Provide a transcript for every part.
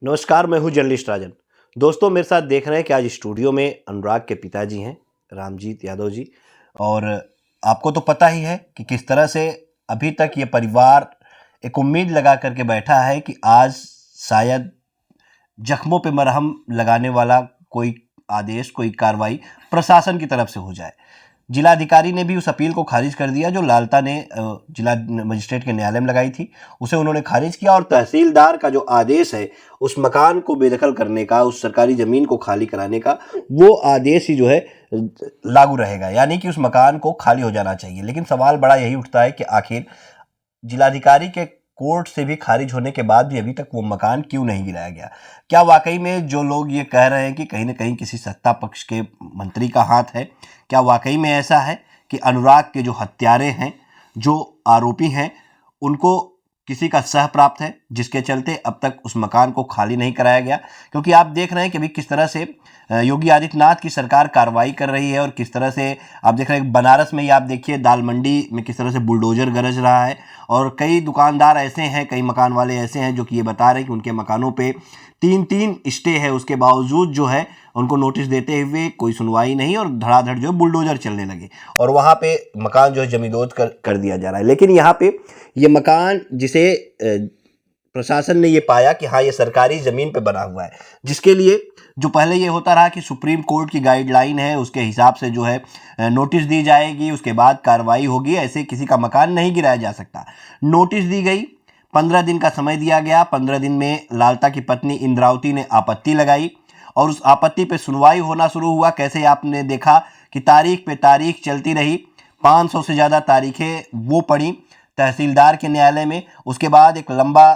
नमस्कार, मैं हूँ जर्नलिस्ट राजन। दोस्तों, मेरे साथ देख रहे हैं कि आज स्टूडियो में अनुराग के पिताजी हैं, रामजीत यादव जी। और आपको तो पता ही है कि किस तरह से अभी तक ये परिवार एक उम्मीद लगा करके बैठा है कि आज शायद जख्मों पे मरहम लगाने वाला कोई आदेश, कोई कार्रवाई प्रशासन की तरफ से हो जाए। जिलाधिकारी ने भी उस अपील को खारिज कर दिया जो लालता ने जिला मजिस्ट्रेट के न्यायालय में लगाई थी। उसे उन्होंने खारिज किया और तहसीलदार का जो आदेश है उस मकान को बेदखल करने का, उस सरकारी ज़मीन को खाली कराने का, वो आदेश ही जो है लागू रहेगा, यानी कि उस मकान को खाली हो जाना चाहिए। लेकिन सवाल बड़ा यही उठता है कि आखिर जिलाधिकारी के कोर्ट से भी खारिज होने के बाद भी अभी तक वो मकान क्यों नहीं गिराया गया। क्या वाकई में जो लोग ये कह रहे हैं कि कहीं ना कहीं किसी सत्ता पक्ष के मंत्री का हाथ है, क्या वाकई में ऐसा है कि अनुराग के जो हत्यारे हैं, जो आरोपी हैं, उनको किसी का सह प्राप्त है जिसके चलते अब तक उस मकान को खाली नहीं कराया गया। क्योंकि आप देख रहे हैं कि अभी किस तरह से योगी आदित्यनाथ की सरकार कार्रवाई कर रही है और किस तरह से आप देख रहे हैं बनारस में ही आप देखिए दाल मंडी में किस तरह से बुलडोजर गरज रहा है। और कई दुकानदार ऐसे हैं, कई मकान वाले ऐसे हैं जो कि ये बता रहे हैं कि उनके मकानों पे 3-3 स्टे है, उसके बावजूद जो है उनको नोटिस देते हुए कोई सुनवाई नहीं और धड़ाधड़ जो बुलडोजर चलने लगे और वहाँ पे मकान जो है जमींदोज कर दिया जा रहा है। लेकिन यहाँ पे ये मकान जिसे प्रशासन ने ये पाया कि हाँ ये सरकारी ज़मीन पे बना हुआ है, जिसके लिए जो पहले ये होता रहा कि सुप्रीम कोर्ट की गाइडलाइन है उसके हिसाब से जो है नोटिस दी जाएगी, उसके बाद कार्रवाई होगी, ऐसे किसी का मकान नहीं गिराया जा सकता। नोटिस दी गई, 15 दिन का समय दिया गया। 15 दिन में लालता की पत्नी इंद्रावती ने आपत्ति लगाई और उस आपत्ति पे सुनवाई होना शुरू हुआ। कैसे आपने देखा कि तारीख पे तारीख चलती रही, 500 से ज़्यादा तारीखें वो पड़ी तहसीलदार के न्यायालय में। उसके बाद एक लंबा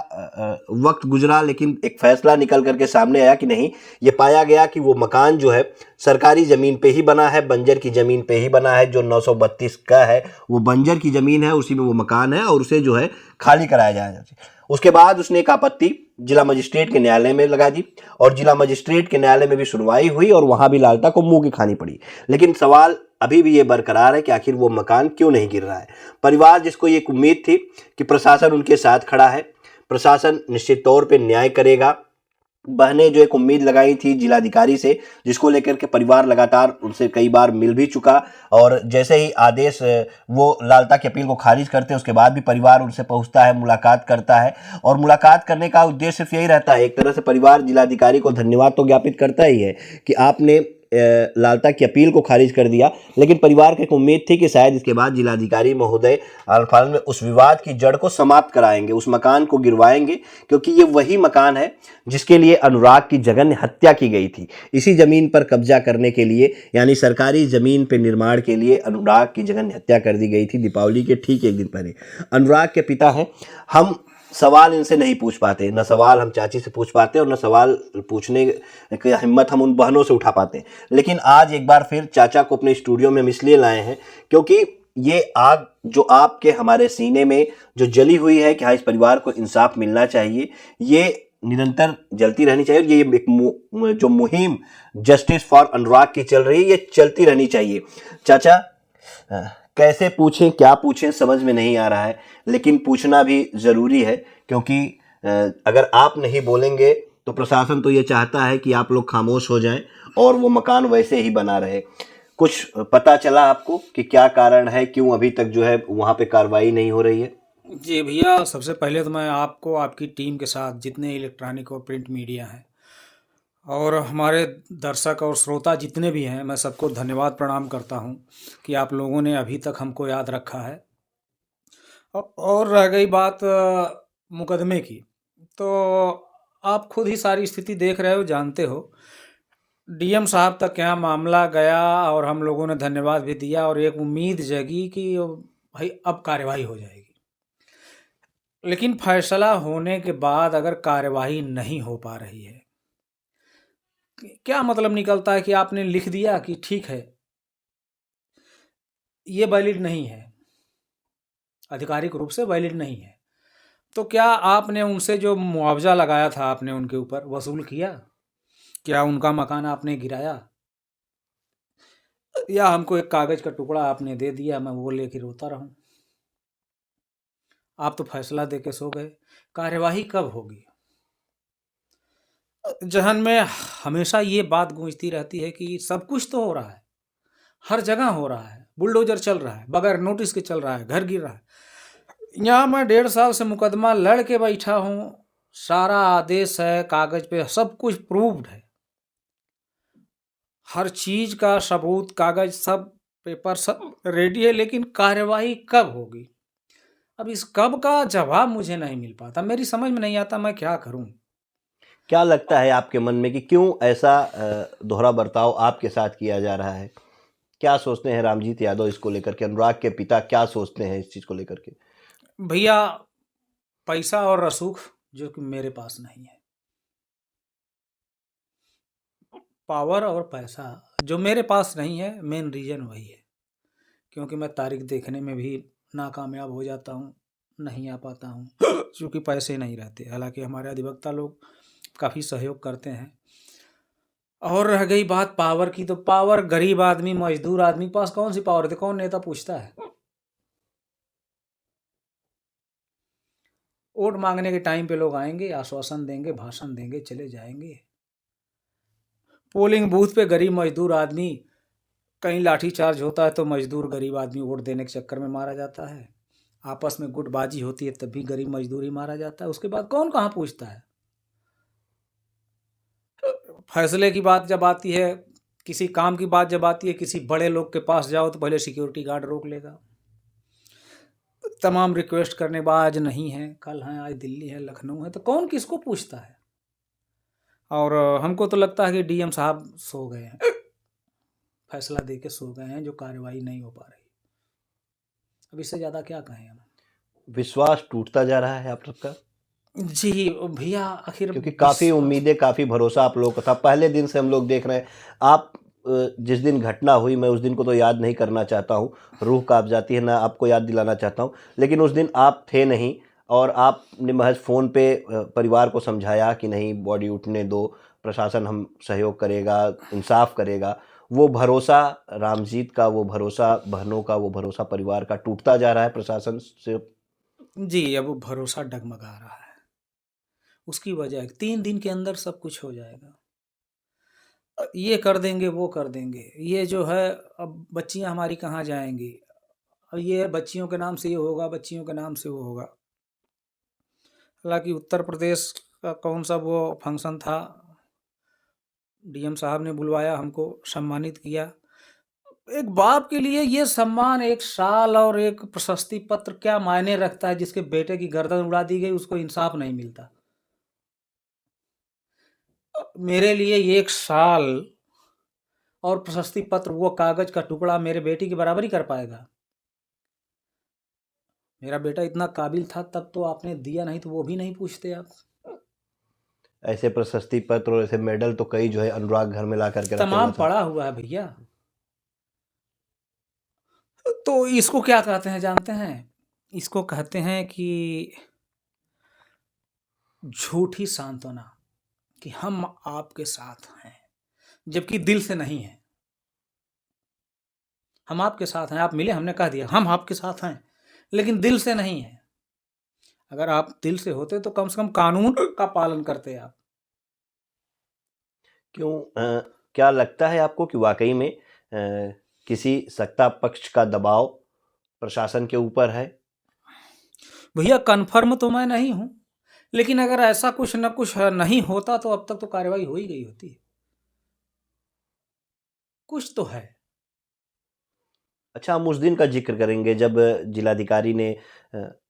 वक्त गुजरा, लेकिन एक फैसला निकल करके सामने आया कि नहीं, ये पाया गया कि वो मकान जो है सरकारी ज़मीन पे ही बना है, बंजर की ज़मीन पे ही बना है। जो 932 का है वो बंजर की ज़मीन है, उसी में वो मकान है और उसे जो है खाली कराया जाए। उसके बाद उसने एक आपत्ति जिला मजिस्ट्रेट के न्यायालय में लगा दी और जिला मजिस्ट्रेट के न्यायालय में भी सुनवाई हुई और वहां भी लालता को मुंह की खानी पड़ी। लेकिन सवाल अभी भी ये बरकरार है कि आखिर वो मकान क्यों नहीं गिर रहा है। परिवार जिसको ये उम्मीद थी कि प्रशासन उनके साथ खड़ा है, प्रशासन निश्चित तौर पे न्याय करेगा। बहनें जो एक उम्मीद लगाई थी जिलाधिकारी से, जिसको लेकर के परिवार लगातार उनसे कई बार मिल भी चुका और जैसे ही आदेश वो लालता की अपील को खारिज करते हैं उसके बाद भी परिवार उनसे पहुंचता है, मुलाकात करता है। और मुलाकात करने का उद्देश्य सिर्फ यही रहता है, एक तरह से परिवार जिलाधिकारी को धन्यवाद तो ज्ञापित करता ही है कि आपने लालता की अपील को खारिज कर दिया। लेकिन परिवार को एक उम्मीद थी कि शायद इसके बाद जिलाधिकारी महोदय हाल में उस विवाद की जड़ को समाप्त कराएंगे, उस मकान को गिरवाएंगे, क्योंकि ये वही मकान है जिसके लिए अनुराग की जघन्य हत्या की गई थी। इसी जमीन पर कब्जा करने के लिए, यानी सरकारी जमीन पर निर्माण के लिए अनुराग की जघन्य हत्या कर दी गई थी दीपावली के ठीक एक दिन पहले। अनुराग के पिता हैं, हम सवाल इनसे नहीं पूछ पाते, न सवाल हम चाची से पूछ पाते और न सवाल पूछने की हिम्मत हम उन बहनों से उठा पाते। लेकिन आज एक बार फिर चाचा को अपने स्टूडियो में हम इसलिए लाए हैं क्योंकि ये आग जो आपके हमारे सीने में जो जली हुई है कि हाँ इस परिवार को इंसाफ मिलना चाहिए, ये निरंतर जलती रहनी चाहिए। ये एक जो मुहिम जस्टिस फॉर अनुराग की चल रही है, ये चलती रहनी चाहिए। चाचा, कैसे पूछें, क्या पूछें समझ में नहीं आ रहा है, लेकिन पूछना भी ज़रूरी है क्योंकि अगर आप नहीं बोलेंगे तो प्रशासन तो ये चाहता है कि आप लोग खामोश हो जाएं और वो मकान वैसे ही बना रहे। कुछ पता चला आपको कि क्या कारण है, क्यों अभी तक जो है वहाँ पे कार्रवाई नहीं हो रही है? जी भैया, सबसे पहले तो मैं आपको, आपकी टीम के साथ जितने इलेक्ट्रॉनिक और प्रिंट मीडिया हैं और हमारे दर्शक और श्रोता जितने भी हैं, मैं सबको धन्यवाद प्रणाम करता हूं कि आप लोगों ने अभी तक हमको याद रखा है। और रह गई बात मुकदमे की, तो आप खुद ही सारी स्थिति देख रहे हो, जानते हो। डीएम साहब तक यहाँ मामला गया और हम लोगों ने धन्यवाद भी दिया और एक उम्मीद जगी कि भाई अब कार्यवाही हो जाएगी। लेकिन फैसला होने के बाद अगर कार्यवाही नहीं हो पा रही है, क्या मतलब निकलता है कि आपने लिख दिया कि ठीक है, ये वैलिड नहीं है, आधिकारिक रूप से वैलिड नहीं है, तो क्या आपने उनसे जो मुआवजा लगाया था आपने उनके ऊपर वसूल किया? क्या उनका मकान आपने गिराया? या हमको एक कागज़ का टुकड़ा आपने दे दिया, मैं वो लेके रोता रहूं? आप तो फैसला दे के सो गए। कार्यवाही कब होगी? जहन में हमेशा ये बात गूंजती रहती है कि सब कुछ तो हो रहा है, हर जगह हो रहा है, बुलडोजर चल रहा है, बगैर नोटिस के चल रहा है, घर गिर रहा है। यहाँ मैं 1.5 साल से मुकदमा लड़ के बैठा हूँ, सारा आदेश है, कागज पे सब कुछ प्रूव्ड है, हर चीज का सबूत, कागज, सब पेपर सब रेडी है, लेकिन कार्यवाही कब होगी? अब इस कब का जवाब मुझे नहीं मिल पाता, मेरी समझ में नहीं आता मैं क्या करूं। क्या लगता है आपके मन में कि क्यों ऐसा दोहरा बर्ताव आपके साथ किया जा रहा है? क्या सोचते हैं रामजीत यादव इसको लेकर के? अनुराग के पिता क्या सोचते हैं इस चीज़ को लेकर के? भैया, पैसा और रसूख जो कि मेरे पास नहीं है, पावर और पैसा जो मेरे पास नहीं है, मेन रीजन वही है। क्योंकि मैं तारीख देखने में भी नाकामयाब हो जाता हूँ, नहीं आ पाता हूँ क्योंकि पैसे नहीं रहते। हालांकि हमारे अधिवक्ता लोग काफ़ी सहयोग करते हैं। और रह गई बात पावर की, तो पावर गरीब आदमी, मजदूर आदमी के पास कौन सी पावर है? कौन नेता पूछता है? वोट मांगने के टाइम पे लोग आएंगे, आश्वासन देंगे, भाषण देंगे, चले जाएंगे। पोलिंग बूथ पे गरीब मजदूर आदमी, कहीं लाठीचार्ज होता है तो मजदूर गरीब आदमी वोट देने के चक्कर में मारा जाता है। आपस में गुटबाजी होती है तब भी गरीब मजदूर ही मारा जाता है। उसके बाद कौन कहाँ पूछता है? फैसले की बात जब आती है, किसी काम की बात जब आती है, किसी बड़े लोग के पास जाओ तो पहले सिक्योरिटी गार्ड रोक लेगा। तमाम रिक्वेस्ट करने के बाद आज नहीं है, कल है, आज दिल्ली है, लखनऊ है, तो कौन किसको पूछता है? और हमको तो लगता है कि डीएम साहब सो गए हैं, फैसला दे के सो गए हैं, जो कार्रवाई नहीं हो पा रही। अब इससे ज़्यादा क्या कहें हम? विश्वास टूटता जा रहा है आप सबका? जी भैया, आखिर क्योंकि काफ़ी विश्वास, उम्मीदें, काफ़ी भरोसा आप लोगों का था। पहले दिन से हम लोग देख रहे हैं। आप जिस दिन घटना हुई, मैं उस दिन को तो याद नहीं करना चाहता हूँ, रूह काँप जाती है, ना आपको याद दिलाना चाहता हूँ। लेकिन उस दिन आप थे नहीं और आपने महज़ फ़ोन पे परिवार को समझाया कि नहीं, बॉडी उठने दो, प्रशासन हम सहयोग करेगा, इंसाफ़ करेगा। वो भरोसा रामजीत का, वो भरोसा बहनों का, वो भरोसा परिवार का टूटता जा रहा है प्रशासन से। जी अब वो भरोसा डगमगा रहा है। उसकी वजह 3 दिन के अंदर सब कुछ हो जाएगा। ये कर देंगे, वो कर देंगे। ये जो है, अब बच्चियाँ हमारी कहाँ जाएँगी? और ये बच्चियों के नाम से ये होगा, बच्चियों के नाम से वो होगा। हालाँकि उत्तर प्रदेश का कौन-सा वो फंक्शन था, डीएम साहब ने बुलवाया, हमको सम्मानित किया। एक बाप के लिए ये सम्मान, 1 साल और एक प्रशस्ति पत्र क्या मायने रखता है? जिसके बेटे की गर्दन उड़ा दी गई, उसको इंसाफ नहीं मिलता। मेरे लिए 1 साल और प्रशस्ति पत्र, वो कागज का टुकड़ा मेरे बेटी की बराबरी कर पाएगा? मेरा बेटा इतना काबिल था तब तो आपने दिया, नहीं तो वो भी नहीं पूछते आप। ऐसे प्रशस्ति पत्र और ऐसे मेडल तो कई जो है अनुराग घर में ला करके रखे हुआ तमाम था। पड़ा हुआ है भैया। तो इसको क्या कहते हैं जानते हैं? इसको कहते हैं कि झूठी सांत्वना, कि हम आपके साथ हैं, जबकि दिल से नहीं है। हम आपके साथ हैं, आप मिले, हमने कह दिया हम आपके साथ हैं, लेकिन दिल से नहीं है। अगर आप दिल से होते तो कम से कम कानून का पालन करते आप। क्यों क्या लगता है आपको कि वाकई में किसी सत्ता पक्ष का दबाव प्रशासन के ऊपर है? भैया कन्फर्म तो मैं नहीं हूँ, लेकिन अगर ऐसा कुछ न कुछ नहीं होता तो अब तक तो कार्रवाई हो ही गई होती। कुछ तो है। अच्छा, हम उस दिन का जिक्र करेंगे जब जिलाधिकारी ने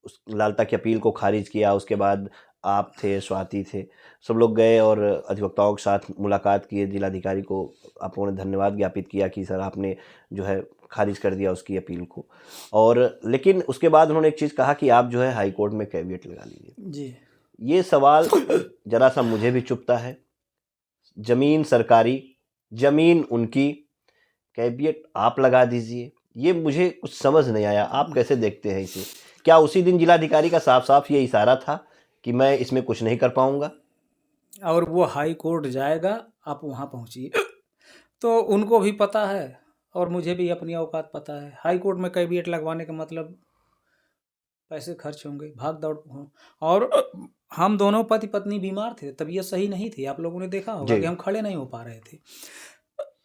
उस लालता की अपील को खारिज किया। उसके बाद आप थे, स्वाति थे, सब लोग गए और अधिवक्ताओं के साथ मुलाकात किए। जिलाधिकारी को आप लोगों ने धन्यवाद ज्ञापित किया कि सर आपने जो है खारिज कर दिया उसकी अपील को। और लेकिन उसके बाद उन्होंने एक चीज़ कहा कि आप जो है हाई कोर्ट में कैविएट लगा लीजिए। जी। ये सवाल जरा सा मुझे भी चुभता है। ज़मीन सरकारी, ज़मीन उनकी, कैविएट आप लगा दीजिए। ये मुझे कुछ समझ नहीं आया। आप कैसे देखते हैं इसे? क्या उसी दिन जिलाधिकारी का साफ-साफ ये इशारा था कि मैं इसमें कुछ नहीं कर पाऊँगा? और वो हाई कोर्ट जाएगा, आप वहाँ पहुँचिए। तो उनको भी पता है और मुझे भी अपनी औकात पता है। हाई कोर्ट में कैविएट लगवाने का मतलब पैसे खर्च होंगे, भाग दौड़ हो, और हम दोनों पति पत्नी बीमार थे, तबीयत सही नहीं थी, आप लोगों ने देखा होगा जी। कि हम खड़े नहीं हो पा रहे थे।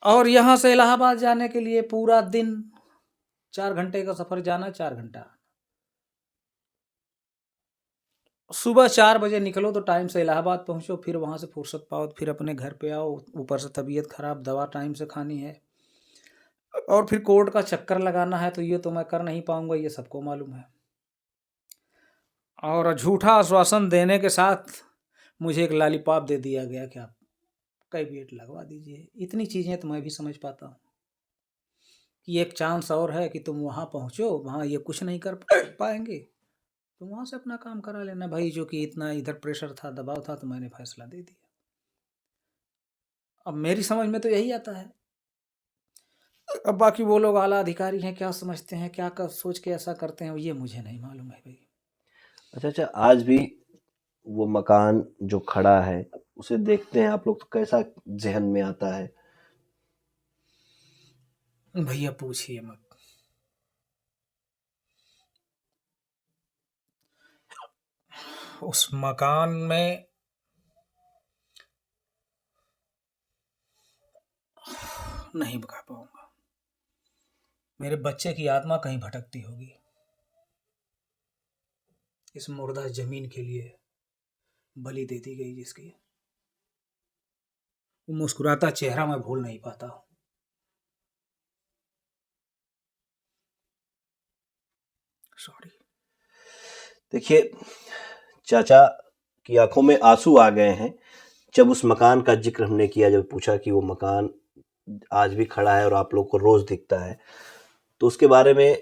और यहाँ से इलाहाबाद जाने के लिए पूरा दिन 4 घंटे का सफ़र जाना, 4 घंटा आना। सुबह 4 बजे निकलो तो टाइम से इलाहाबाद पहुँचो, फिर वहाँ से फुर्सत पाओ, फिर अपने घर पे आओ, ऊपर से तबीयत खराब, दवा टाइम से खानी है और फिर कोर्ट का चक्कर लगाना है, तो ये तो मैं कर नहीं पाऊँगा, ये सबको मालूम है। और झूठा आश्वासन देने के साथ मुझे एक लॉलीपॉप दे दिया गया कि आप कैविएट लगवा दीजिए। इतनी चीज़ें तो मैं भी समझ पाता हूँ कि एक चांस और है कि तुम वहाँ पहुँचो, वहाँ ये कुछ नहीं कर पाएँगे, तुम वहाँ से अपना काम करा लेना भाई। जो कि इतना इधर प्रेशर था, दबाव था, तो मैंने फैसला दे दिया। अब मेरी समझ में तो यही आता है। अब बाकी वो लोग आला अधिकारी हैं, क्या समझते हैं, क्या कर सोच के ऐसा करते हैं, ये मुझे नहीं मालूम है भाई। अच्छा, आज भी वो मकान जो खड़ा है, उसे देखते हैं आप लोग तो कैसा ज़हन में आता है? भैया पूछिए मत। उस मकान में नहीं बता पाऊँगा। मेरे बच्चे की आत्मा कहीं भटकती होगी इस मुर्दा ज़मीन के लिए बलि दे दी गई जिसकी। वो मुस्कुराता चेहरा मैं भूल नहीं पाता हूँ। सॉरी। देखिए, चाचा की आंखों में आंसू आ गए हैं जब उस मकान का जिक्र हमने किया, जब पूछा कि वो मकान आज भी खड़ा है और आप लोग को रोज़ दिखता है, तो उसके बारे में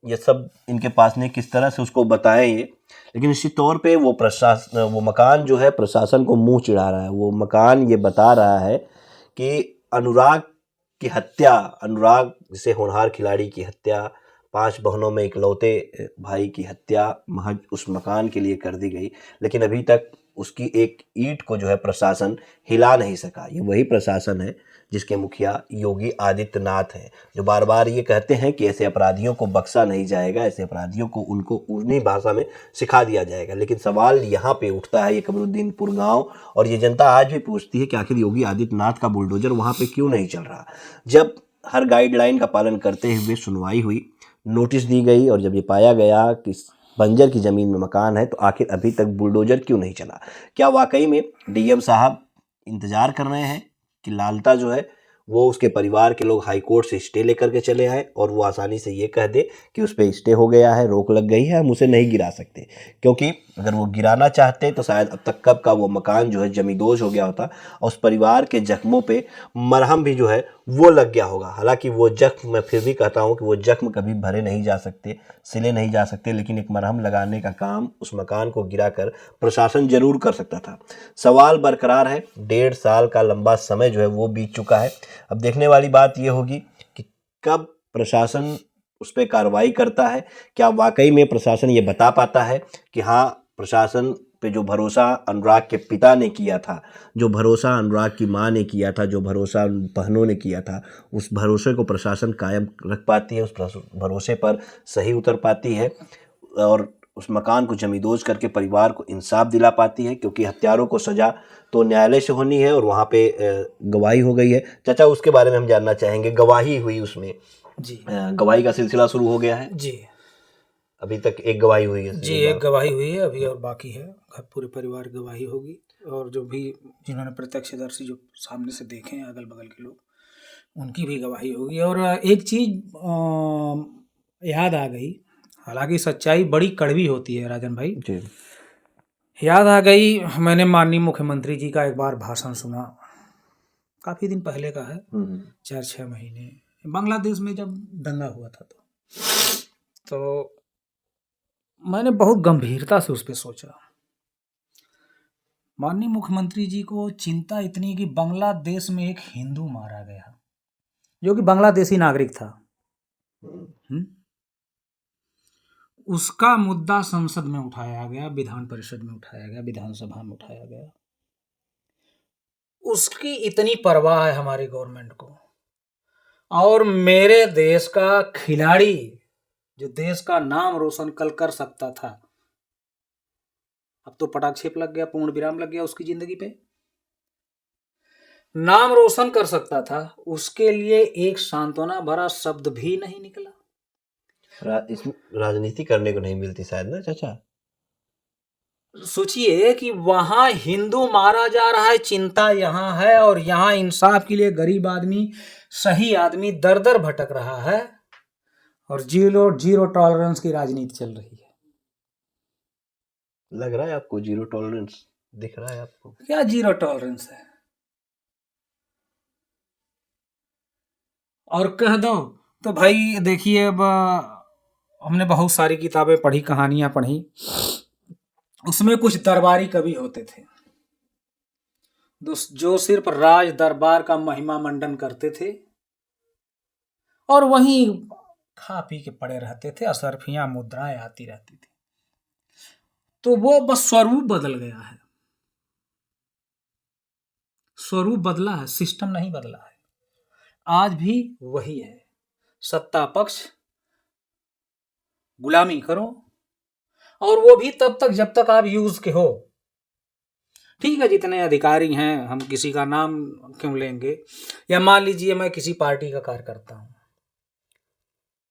ये सब इनके पास नहीं, किस तरह से उसको बताएं ये। लेकिन इसी तौर पे वो मकान जो है प्रशासन को मुंह चिढ़ा रहा है। वो मकान ये बता रहा है कि अनुराग की हत्या, अनुराग जैसे होनहार खिलाड़ी की हत्या, 5 बहनों में इकलौते भाई की हत्या महज उस मकान के लिए कर दी गई, लेकिन अभी तक उसकी एक ईंट को जो है प्रशासन हिला नहीं सका। ये वही प्रशासन है जिसके मुखिया योगी आदित्यनाथ हैं, जो बार बार ये कहते हैं कि ऐसे अपराधियों को बख्शा नहीं जाएगा, ऐसे अपराधियों को उनको उन्हीं भाषा में सिखा दिया जाएगा। लेकिन सवाल यहाँ पे उठता है, ये कमरुद्दीनपुर गांव और ये जनता आज भी पूछती है कि आखिर योगी आदित्यनाथ का बुलडोजर वहाँ पे क्यों नहीं चल रहा। जब हर गाइडलाइन का पालन करते हुए सुनवाई हुई, नोटिस दी गई और जब ये पाया गया कि बंजर की ज़मीन में मकान है, तो आखिर अभी तक बुलडोजर क्यों नहीं चला? क्या वाकई में डीएम साहब इंतज़ार कर रहे हैं कि लालता जो है वो उसके परिवार के लोग हाई कोर्ट से स्टे लेकर के चले आए और वो आसानी से ये कह दे कि उस पर स्टे हो गया है, रोक लग गई है, हम उसे नहीं गिरा सकते? क्योंकि अगर वो गिराना चाहते तो शायद अब तक कब का वो मकान जो है जमींदोज हो गया होता और उस परिवार के जख्मों पे मरहम भी जो है वो लग गया होगा। हालांकि वो जख्म, मैं फिर भी कहता हूँ कि वो जख्म कभी भरे नहीं जा सकते, सिले नहीं जा सकते, लेकिन एक मरहम लगाने का काम उस मकान को गिराकर प्रशासन जरूर कर सकता था। सवाल बरकरार है, 1.5 साल का लंबा समय जो है वो बीत चुका है। अब देखने वाली बात ये होगी कि कब प्रशासन उस पर कार्रवाई करता है। क्या वाकई में प्रशासन ये बता पाता है कि हाँ, प्रशासन पे जो भरोसा अनुराग के पिता ने किया था, जो भरोसा अनुराग की माँ ने किया था, जो भरोसा बहनों ने किया था, उस भरोसे को प्रशासन कायम रख पाती है, उस भरोसे पर सही उतर पाती है और उस मकान को जमींदोज करके परिवार को इंसाफ दिला पाती है? क्योंकि हत्यारों को सजा तो न्यायालय से होनी है और वहाँ पे गवाही हो गई है। चाचा, उसके बारे में हम जानना चाहेंगे। गवाही हुई उसमें? जी। गवाही का सिलसिला शुरू हो गया है? जी। अभी तक एक गवाही हुई है? जी, एक गवाही हुई है अभी और बाकी है। पूरे परिवार की गवाही होगी और जो भी जिन्होंने प्रत्यक्षदर्शी जो सामने से देखे हैं, अगल-बगल के लोग, उनकी भी गवाही होगी। और एक चीज़ याद आ गई, हालाँकि सच्चाई बड़ी कड़वी होती है राजन भाई। जी। याद आ गई, मैंने माननीय मुख्यमंत्री जी का एक बार भाषण सुना, काफ़ी दिन पहले का है, 4-6 महीने, बांग्लादेश में जब दंगा हुआ था तो मैंने बहुत गंभीरता से उस पे सोचा। माननीय मुख्यमंत्री जी को चिंता इतनी कि बांग्लादेश में एक हिंदू मारा गया, जो कि बांग्लादेशी नागरिक था। उसका मुद्दा संसद में उठाया गया, विधान परिषद में उठाया गया, विधानसभा में उठाया गया। उसकी इतनी परवाह है हमारी गवर्नमेंट को। और मेरे देश का खिलाड़ी, जो देश का नाम रोशन कल कर सकता था, अब तो पटाक्षेप लग गया, पूर्ण विराम लग गया उसकी जिंदगी पे। नाम रोशन कर सकता था, उसके लिए एक सांत्वना भरा शब्द भी नहीं निकला। इसमें राजनीति करने को नहीं मिलती शायद ना चाचा। सोचिए कि वहां हिंदू मारा जा रहा है, चिंता यहाँ है, और यहाँ इंसाफ के लिए गरीब आदमी, सही आदमी दर दर भटक रहा है, और जीरो जीरो टॉलरेंस की राजनीति चल रही है। लग रहा है आपको जीरो टॉलरेंस दिख रहा है आपको? क्या जीरो टॉलरेंस है? और कह दो तो भाई देखिए, अब हमने बहुत सारी किताबें पढ़ी, कहानियां पढ़ी, उसमें कुछ दरबारी कवि होते थे जो सिर्फ राज दरबार का महिमा मंडन करते थे और वहीं खा पी के पड़े रहते थे, असरफियां मुद्राएं आती रहती थी। तो वो बस स्वरूप बदल गया है, स्वरूप बदला है, सिस्टम नहीं बदला है। आज भी वही है, सत्ता पक्ष, गुलामी करो, और वो भी तब तक जब तक आप यूज के हो। ठीक है, जितने अधिकारी हैं, हम किसी का नाम क्यों लेंगे, या मान लीजिए मैं किसी पार्टी का कार्यकर्ता हूं,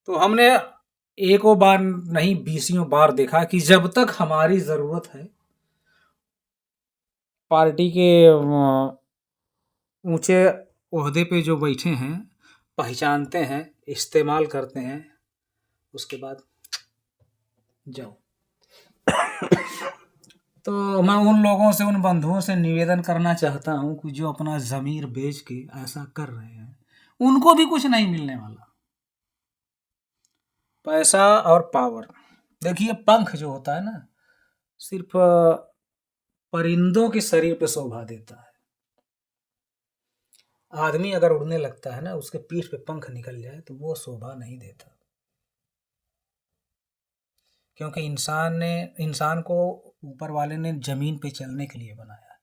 तो हमने एकों बार नहीं 20 बार देखा कि जब तक हमारी जरूरत है, पार्टी के ऊंचे ओहदे पे जो बैठे हैं पहचानते हैं, इस्तेमाल करते हैं, उसके बाद जाओ। तो मैं उन लोगों से, उन बंधुओं से निवेदन करना चाहता हूं कि जो अपना ज़मीर बेच के ऐसा कर रहे हैं, उनको भी कुछ नहीं मिलने वाला। पैसा और पावर, देखिए पंख जो होता है ना, सिर्फ परिंदों के शरीर पे शोभा देता है। आदमी अगर उड़ने लगता है ना, उसके पीठ पे पंख निकल जाए तो वो शोभा नहीं देता, क्योंकि इंसान को ऊपर वाले ने जमीन पे चलने के लिए बनाया,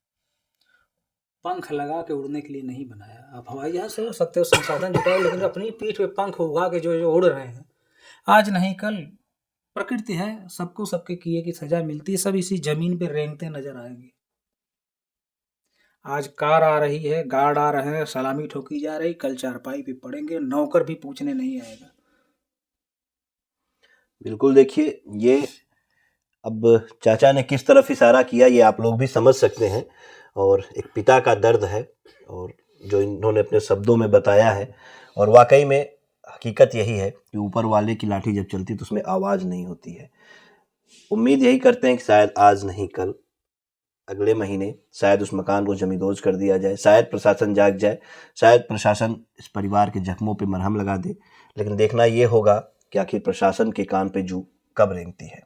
पंख लगा के उड़ने के लिए नहीं बनाया। आप हवाई जहाज से उड़ सकते हो, संसाधन जुटाओ, लेकिन अपनी पीठ पे पंख उगा के जो उड़ रहे हैं, आज नहीं कल प्रकृति है, सबको सबके किए की सजा मिलती है, सब इसी जमीन पे रेंगते नजर आएंगे। आज कार आ रही है, गार्ड आ रहे हैं, सलामी ठोकी जा रही, कल चारपाई पे पड़ेंगे, नौकर भी पूछने नहीं आएगा। बिल्कुल, देखिए ये अब चाचा ने किस तरफ इशारा किया ये आप लोग भी समझ सकते हैं, और एक पिता का दर्द है और जो इन्होंने अपने शब्दों में बताया है, और वाकई में हकीकत यही है कि ऊपर वाले की लाठी जब चलती तो उसमें आवाज़ नहीं होती है। उम्मीद यही करते हैं कि शायद आज नहीं कल, अगले महीने शायद उस मकान को जमींदोज कर दिया जाए, शायद प्रशासन जाग जाए, शायद प्रशासन इस परिवार के जख्मों पे मरहम लगा दे। लेकिन देखना ये होगा कि आखिर प्रशासन के कान पे जू कब रेंगती है।